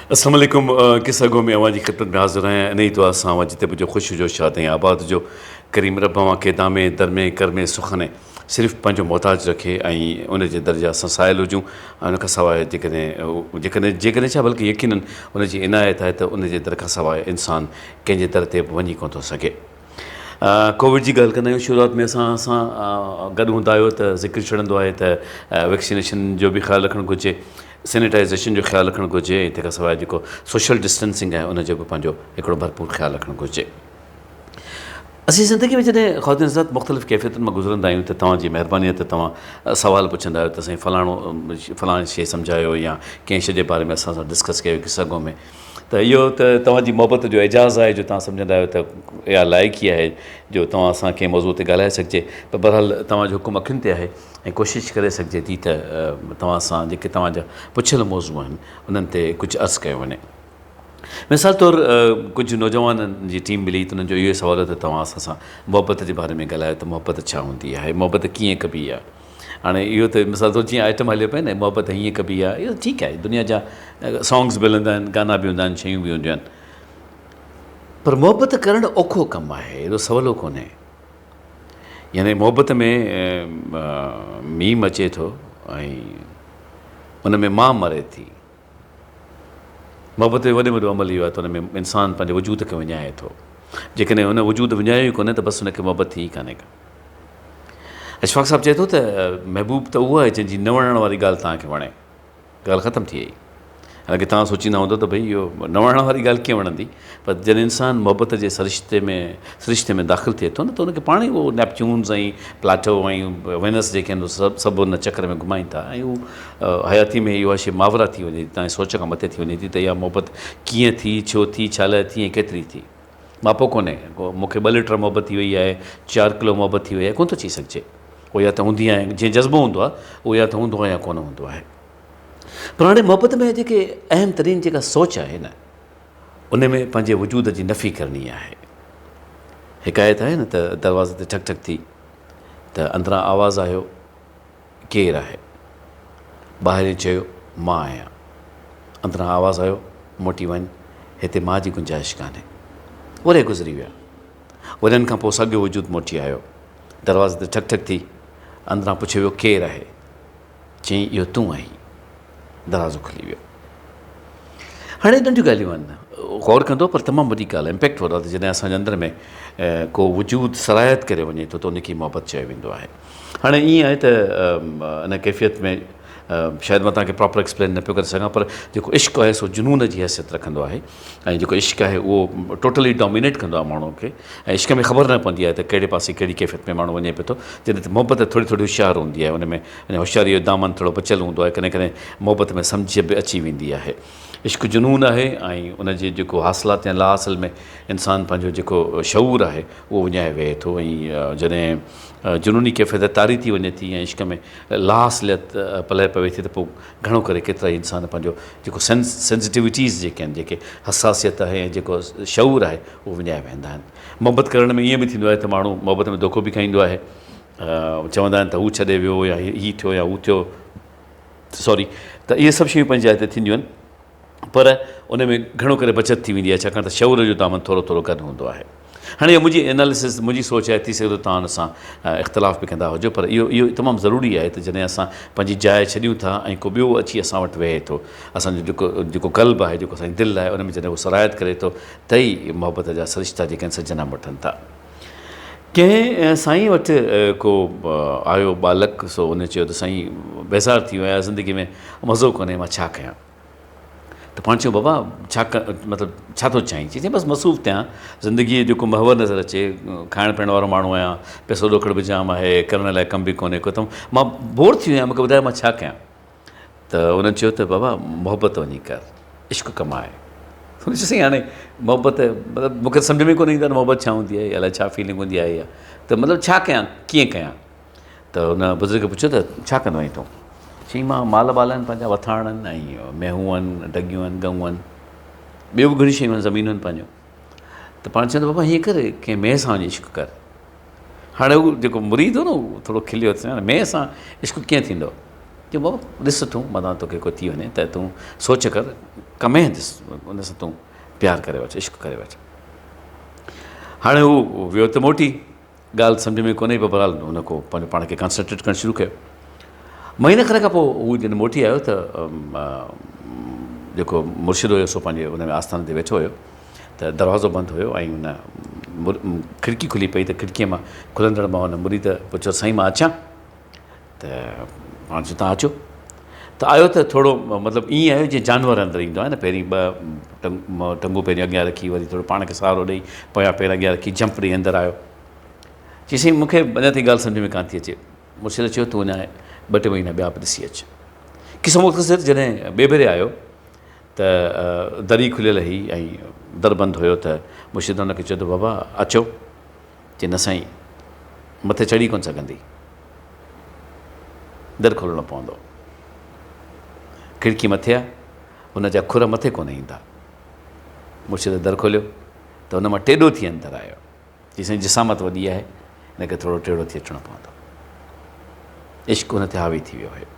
अस्सलाम वालेकुम। किस्सा गो में अवां जी ख़िदमत में हाज़िर आहियां। इन ई दुआ सां अवां जिते पुॼो ख़ुशि हुजो, शाद ऐं आबाद हुजो। करीम रब अवां खे दामे दरमे करमे सुखने सिर्फ़ु पंहिंजो मोहताज रखे ऐं उनजे दर्जा सां साइल हुजूं। ऐं उनखां सवाइ जेकॾहिं छा बल्कि यकीनन उनजी इनायत आहे त उनजे दर खां सवाइ इंसानु कंहिंजे दर ते बि वञी कोन थो सघे। कोविड जी ॻाल्हि कंदा आहियूं। शुरूआत में असां गॾु हूंदा आहियो त ज़िक्र छॾंदो आहे त वैक्सीनेशन जो बि ख़्यालु रखणु घुरिजे, सैनिटाइज़ेशन जो ख़्यालु रखणु घुरिजे ऐं तंहिंखां सवाइ जेको सोशल डिस्टेंसिंग आहे उनजो बि पंहिंजो हिकिड़ो भरपूर ख़्यालु रखणु घुरिजे। असीं ज़िंदगी में जॾहिं ख़वातीन हज़रात मुख़्तलिफ़ कैफ़ियतुनि मां गुज़रंदा आहियूं त तव्हांजी महिरबानी आहे त तव्हां सुवाल पुछंदा आहियो त साईं फलाणी शइ सम्झायो या कंहिं शइ जे बारे में असां सां डिस्कस कयो किस्सा गो में। त इहो त तव्हांजी मोहबत जो एजाज़ आहे जो तव्हां सम्झंदा आहियो त इहा लाइक़ी आहे जो तव्हां असां कंहिं मौज़ूअ ते ॻाल्हाए सघिजे। पर बहरहाल तव्हांजो हुकुम अखियुनि ते आहे ऐं कोशिशि करे सघिजे थी त तव्हां सां जेके तव्हांजा पुछियल मौज़ू आहिनि उन्हनि ते कुझु अर्ज़ु कयो वञे। मिसाल तौरु कुझु नौजवाननि जी टीम मिली त उन्हनि जो इहो सवाल त तव्हां असां सां मोहबत जे बारे में ॻाल्हायो त मोहबत छा हूंदी आहे, मोहबत कीअं कबी आहे। हाणे इहो त मिसाल तौरु जीअं आइटम हलियो पए न, मोहबत हीअं कबी आहे, इहो ठीकु आहे। दुनिया जा सॉन्ग्स बि हलंदा आहिनि, गाना बि हूंदा आहिनि, शयूं बि हूंदियूं आहिनि। पर मोहबत करणु औखो कमु आहे, एॾो सवलो कोन्हे। यानी मोहबत में मीम अचे थो ऐं उन में मां मरे थी। मोहबत जो वॾे में वॾो अमल इहो आहे त उन में इंसानु पंहिंजे वजूद खे विञाए थो। जेकॾहिं हुन वजूद विञायो ई कोन्हे त बसि हुनखे मोहबत थी ई कान्हे का। अशफ़ाक़ साहिबु चए थो त महबूब त उहो आहे जंहिंजी न वणण वारी ॻाल्हि तव्हांखे वणे, ॻाल्हि ख़तमु थी वई। हालांकि तव्हां सोचींदा हूंदो त भई इहो न वणण वारी ॻाल्हि कीअं वणंदी, पर जॾहिं इंसानु मोहबत जे सिरिश्ते में दाख़िलु थिए थो न त उनखे पाण ई उहो नेपच्यून्स ऐं प्लाटो ऐं वेनस जेके आहिनि सभु उन चक्र में घुमाइनि था ऐं उहो हयाती में इहा शइ मावरा थी वञे थी, तव्हांजे सोच खां मथे थी वञे थी त इहा मोहबत कीअं थी, छो थी, छा लाइ थी ऐं केतिरी थी। मापो कोन्हे को मूंखे 2 लीटर मोहबत थी वई आहे, 4 किलो मोहबत थी वई आहे, कोन थो थी सघिजे। उहो या त हूंदी आहे जीअं जज़्बो हूंदो आहे, उहो या त हूंदो आहे या कोन हूंदो आहे। पर हाणे मोहबत में जेके अहम तरीन जेका सोच आहे न, उन में पंहिंजे वजूद जी नफ़ी करणी आहे। हिकायत आहे न त दरवाज़े ते ठक ठक थी त अंदरां आवाज़ु आयो, केरु आहे? ॿाहिरि चयो मां आहियां। अंदरां आवाज़ु आयो, मोटी वञ, हिते मां जी गुंजाइश कान्हे। वरे गुज़री विया। वरनि खां पोइ साॻियो वजूद मोटी आयो, दरवाज़े ते ठक ठक थी, अंदरां पुछियो वियो केरु आहे? चई इहो तूं आहीं। दरवाज़ो खुली वियो। हाणे नंढियूं ॻाल्हियूं आहिनि, गौर कंदो पर तमामु वॾी ॻाल्हि, इम्पैक्ट वॾो आहे त जॾहिं असांजे अंदर में को वजूद सरायत करे वञे थो त उनखे मोहबत चयो वेंदो आहे। हाणे ईअं आहे त इन कैफ़ियत में शायदि मां तव्हांखे प्रॉपर एक्सप्लेन न पियो करे सघां, पर जेको इश्क़ आहे सो जुनून जी हैसियत रखंदो आहे ऐं जेको इश्क़ आहे उहो टोटली डोमिनेट कंदो आहे माण्हू खे। ऐं इश्क़ में ख़बर न पवंदी आहे त कहिड़े पासे कहिड़ी कैफ़ियत में माण्हू वञे पियो थो। जॾहिं त मोहबत थोरी थोरी होशियारु हूंदी आहे, उन में होशियारीअ जो दामन थोरो बचियलु हूंदो आहे। कॾहिं कॾहिं मोहबत में सम्झ बि अची वेंदी आहे। इश्क़ जुनून आहे ऐं उनजे जेको हासिलात या लाहासिल में इंसानु पंहिंजो जेको शऊर आहे उहो विञाए वेहे थो। ऐं जॾहिं जुनूनी कैफ़ियत तारी थी वञे थी ऐं इश्क़ में लाहासिलियत पले पवे थी त पोइ घणो करे केतिरा ई इंसान पंहिंजो जेको सेंसिटिविटीज़ जेके आहिनि, जेके हसासियत आहे ऐं जेको शऊर आहे उहो विञाए वेंदा आहिनि। मोहबत करण में ईअं बि थींदो आहे त माण्हू मोहबत में धोखो बि खाईंदो आहे। चवंदा आहिनि त हू छॾे वियो या हीअ थियो या हू थियो, सॉरी, त इहे सभु शयूं पंहिंजी जाइ ते थींदियूं आहिनि। पर उन में घणो करे बचत थी वेंदी आहे, छाकाणि त शऊर जो दामन थोरो थोरो गॾु हूंदो आहे। हाणे इहा मुंहिंजी एनालिसिस, मुंहिंजी सोच आहे, थी सघे थो तव्हां हुन सां इख़्तिलाफ़ बि कंदा हुजो, पर इहो तमामु ज़रूरी आहे त जॾहिं असां पंहिंजी जाइ छॾियूं था ऐं को ॿियो अची असां वटि वेहे थो, असांजो जेको क़ल्ब आहे, जेको असांजी दिलि आहे, उन में जॾहिं उहो सरायत करे थो त ई मोहबत जा सरिश्ता जेके आहिनि सजन वठनि था। कंहिं साईं वटि को आयो बालक, सो उन चयो त साईं बेज़ार थी वियो आहियां, ज़िंदगी में मज़ो कोन्हे, मां छा कयां? त पाण चयो बाबा मतिलबु छा थो चाहीं? चई बसि मसरूफ़ थियां, ज़िंदगीअ जो जेको महवर नज़र अचे, खाइण पीअण वारो माण्हू आहियां, पैसो ॾोखड़ बि जाम आहे, करण लाइ कमु बि कोन्हे को, त मां बोर थी वियो आहियां, मूंखे ॿुधाए मां छा कयां? त उन्हनि चयो त बाबा मोहबत वञी कर, इश्क़ कमाए। चयोसीं हाणे मोहबत मतिलबु मूंखे सम्झ में कोन ईंदो आहे मोहबत छा हूंदी आहे, अलाए छा फीलिंग हूंदी आहे इहा, त मतिलबु छा कयां, कीअं कयां? त हुन बुज़ुर्ग पुछियो त छा कंदो आहीं तूं? चई मां माल बाल आहिनि पंहिंजा वथाणनि ऐं मेहूं आहिनि, डगियूं आहिनि, गऊं आहिनि, ॿियूं बि घणी शयूं आहिनि, ज़मीनूं आहिनि पंहिंजो। त पाण चवंदो बाबा हीअं करे कंहिं मेह सां वञी इश्क़ कर। हाणे उहो जेको मुरीद हो न उहो थोरो खिलियो, मेह सां इश्क़ कीअं थींदो? जो बाबा ॾिस तूं मथां तोखे कोई थी वञे त तूं सोच कर कमे ॾिस उन सां तूं प्यारु करे वठि इश्क करे वठि। हाणे हू वियो त मोटी ॻाल्हि सम्झ में कोन्हे पर बहरहाल हुन को पंहिंजो पाण खे कॉन्संट्रेट करणु शुरू कयो। महीने खण खां पोइ हू जॾहिं मोटी आयो त जेको मुर्शिद हुयो सो पंहिंजे हुन में आस्थान ते वेठो हुयो त दरवाज़ो बंदि हुयो ऐं हुन खिड़की खुली पई त खिड़कीअ मां खुलंदड़ मां हुन मुरीद पुछियो साईं मां अचां त हाणे चयो तव्हां अचो त आयो त थोरो मतिलबु ईअं आयो जीअं जानवर अंदरि ईंदो आहे न पहिरीं ॿ टंगूं पहिरीं अॻियां रखी वरी थोरो पाण खे सहारो ॾेई पोयां पेर अॻियां रखी जंप ॾेई अंदरि आयो। चई साईं मूंखे अञा ताईं ॻाल्हि सम्झ में कान थी अचे। मुर्शिद चयो तूं अञा 2-3 महीना ॿिया बि ॾिसी अचु। किसो मुख़्तसिर जॾहिं ॿिए भेरे आयो त दरी खुलियल हुई ऐं दर बंदि हुयो त मुर्शिद हुनखे चयो त बाबा अचो। चई न साईं मथे चढ़ी कोन सघंदी दर खोलणो पवंदो। खिड़की मथे आहे हुन जा खुर मथे कोन ईंदा। मुर्शिद दर खोलियो त हुन मां टेॾो थी अंदरि आयो। चई साईं जिसामत वॾी आहे हिनखे थोरो टेढ़ो थी अचिणो पवंदो। इश्क हुन ते हावी थी वियो हुयो।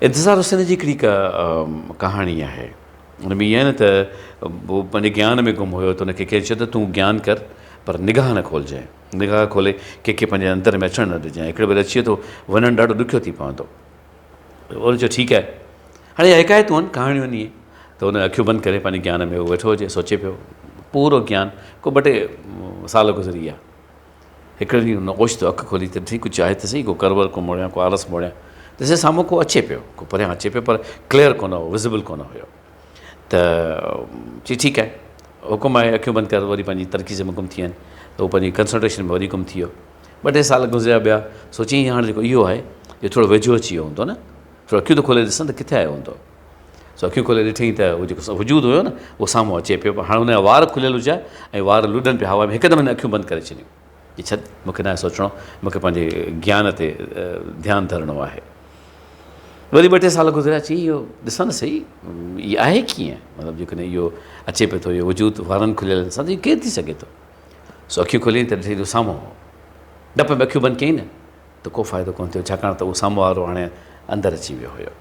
इंतिज़ार हुसैन जी हिकिड़ी कहाणी आहे। हुन में ईअं न त उहो पंहिंजे ज्ञान में गुम हुयो त हुनखे केरु चयो त तूं ज्ञान कर पर निगाह न खोलिजांइ निगाह खोले कंहिंखे पंहिंजे अंदर में अचणु न ॾिजांइ। हिकिड़े भेरे अची थो वञणु ॾाढो ॾुखियो थी पवंदो। उन चयो ठीकु आहे हाणे हिकायतूं आहिनि कहाणियूं आहिनि इहे त हुन अखियूं बंदि करे पंहिंजे ज्ञान में उहो वेठो हुजे सोचे पियो पूरो ज्ञान को 2-टे साल गुज़री विया। हिकिड़े ॾींहुं हुन ओचितो अखि खोली त ठीकु कुझु आहे त सही को करवर को मोड़ियां को आलस मोड़ियां ॾिसे साम्हूं को अचे पियो को परियां अचे पियो पर क्लियर कोन हो विज़िबल कोन हुयो त चई ठीकु आहे हुकुम आहे अखियूं बंदि कर। वरी पंहिंजी तरक़ीज़ में गुम थी वञनि त उहो पंहिंजी कंसंट्रेशन में वरी गुम थी वियो। 2-टे साल गुज़रिया ॿिया सोची हाणे जेको इहो आहे इहो थोरो वेझो अची वियो हूंदो न थोरो अखियूं त खोले ॾिसनि त किथे आयो हूंदो। सो अखियूं खोले ॾिठईं त उहो जेको वजूद हुयो न उहो साम्हूं अचे पियो। हाणे हुनजा वार खुलियल हुजा ऐं वार लुॾनि पिया हवा में हिकदमि हिन अखियूं बंदि करे छॾियूं। ही छॾ मूंखे न आहे सोचिणो मूंखे पंहिंजे ज्ञान ते ध्यानु धरणो आहे। वरी 2-टे साल गुज़रिया चई इहो ॾिसां न सही इहो आहे कीअं मतिलबु जेकॾहिं इहो अचे पियो थो इहो वजूद वारनि खुलियल सां इहो केरु थी सघे थो। सो अखियूं खोलियईं त ॾिठईं साम्हूं डप में अखियूं बंदि कयईं न त को फ़ाइदो कोन थियो छाकाणि त उहो साम्हूं वारो हाणे अंदरि अची वियो हुयो।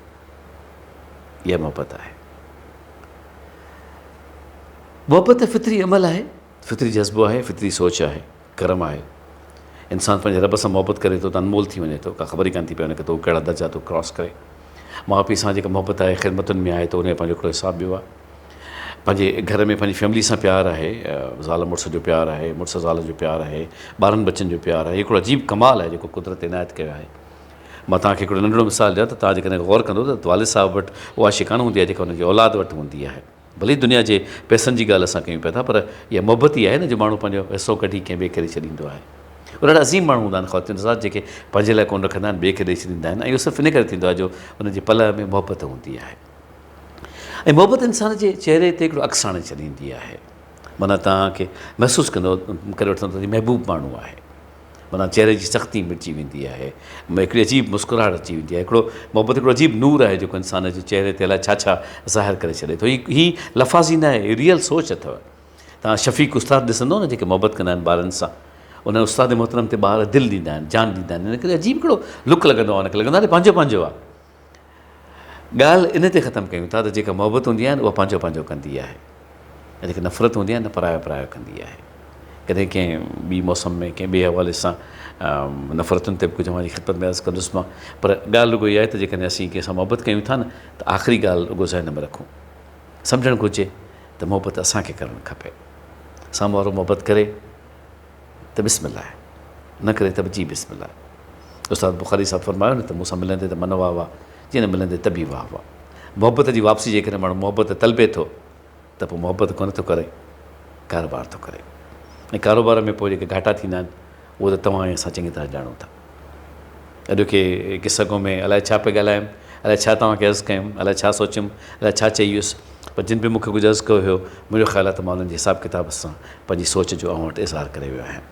इहा मोहबत आहे। मोहबत फितरी अमल आहे फितरी जज़्बो आहे फितरी सोच आहे करम आहे। इंसानु पंहिंजे रब सां मोहबत करे थो त अनमोल थी वञे थो का ख़बर ई कान थी पए हुनखे त उहो कहिड़ा दर्जा थो क्रॉस करे। माउ पीउ सां जेका मोहबत आहे ख़िदमतुनि में आहे त उनजो पंहिंजो हिकिड़ो हिसाबु ॿियो आहे। पंहिंजे घर में पंहिंजी फैमिली सां प्यारु आहे ज़ाल मुड़ुस जो प्यारु आहे मुड़ुस ज़ाल जो प्यारु आहे ॿारनि बचनि जो प्यारु आहे। हिकिड़ो अजीब कमाल आहे जेको कुदरत इनायत कयो आहे। मां तव्हांखे हिकिड़ो नंढिड़ो मिसाल ॾियां त तव्हां जेकॾहिं गौर कंदो त वालिद साहिब वटि उहा शइ कान हूंदी आहे जेका हुनजी औलाद वटि हूंदी आहे। भले दुनिया जे पैसनि जी ॻाल्हि असां कयूं पिया था पर इहा मोहबत ई आहे न जो माण्हू पंहिंजो हिसो कढी कंहिं ॿिए खे ॾेई छॾींदो आहे। उहे ॾाढा अज़ीम माण्हू हूंदा आहिनि ख़वातीन सां जेके पंहिंजे लाइ कोन रखंदा आहिनि ॿिए खे ॾेई छॾींदा आहिनि ऐं इहो सिर्फ़ु इन करे थींदो आहे जो हुनजी पल में मोहबत हूंदी आहे। ऐं मोहबत इंसान जे चहिरे ते हिकिड़ो अक्स आणे छॾींदी आहे। माना तव्हांखे महसूसु कंदो करे वठंदो त महबूब माण्हू आहे। माना चहिरे जी सख़्ती मिटिजी वेंदी आहे हिकिड़ी अजीब मुस्कुराहट अची वेंदी आहे। हिकिड़ो मोहबत हिकिड़ो अजीब नूर आहे जेको इंसान जे चहिरे ते अलाए छा छा ज़ाहिर करे छॾे थो। हीअ लफ़ाज़ी न आहे रियल सोच अथव। तव्हां शफ़ीक़ उस्ताद ॾिसंदो न जेके मोहबत कंदा आहिनि ॿारनि सां उन उस्ताद मोहतरम ते ॿार दिलि ॾींदा आहिनि जान ॾींदा आहिनि। हिन करे अजीब हिकिड़ो लुक लॻंदो आहे हुनखे लॻंदो आहे पंहिंजो पंहिंजो आहे। ॻाल्हि इन ते ख़तमु कयूं था त जेका मोहबत हूंदी आहे न उहा पंहिंजो पंहिंजो कंदी आहे ऐं जेकी नफ़रत हूंदी आहे न परायो परायो कंदी आहे। कॾहिं कंहिं ॿी मौसम में कंहिं ॿिए हवाले सां नफ़रतुनि ते बि कुझु मां ख़िदमत में अर्ज़ु कंदुसि मां पर ॻाल्हि रुॻो इहा आहे त जेकॾहिं असीं कंहिंसां मोहबत कयूं था न त आख़िरी ॻाल्हि रुॻो ज़हन में रखूं सम्झणु घुरिजे त मोहबत असांखे करणु खपे। साम्हूं वारो मोहबत करे त बिस्मिल्लाह न करे त बि जी बिस्मिल्लाह। उस्ताद बुख़ारी साहिबु फरमायो न त मूंसां मिलंदे त मन वाह वाह जीअं न मिलंदे त बि वाह वाह। मोहबत जी वापसी जेकॾहिं माण्हू मोहबत तलबे थो त पोइ मोहबत कोन थो करे कारोबार थो करे ऐं कारोबार में पोइ जेके घाटा थींदा आहिनि उहो त तव्हां ऐं असां चङी तरह ॼाणूं था। अॼु के किसको में अलाए छा पिया ॻाल्हायूं अलाए छा तव्हांखे अर्ज़ु कयूं अलाए छा सोचियुमि अलाए छा चई वियुसि पर जिन बि मूंखे कुझु अर्ज़ु कयो हुयो मुंहिंजो ख़्यालु आहे त मां उन्हनि जे हिसाब किताब सां पंहिंजी सोच जो अव्हां वटि इज़हार करे वियो आहियां।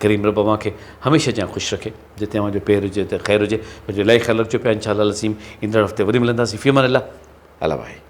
करीम रब अव्हांखे हमेशह ॼाण ख़ुशि रखे जिते अव्हांजो पेर हुजे त ख़ैरु हुजे। मुंहिंजो इलाही ख़्यालु रखिजो पिया इंशाअल्लाह असीम ईंदड़ हफ़्ते वरी मिलंदासीं फ़ी अमान अल्लाह। अला भाई।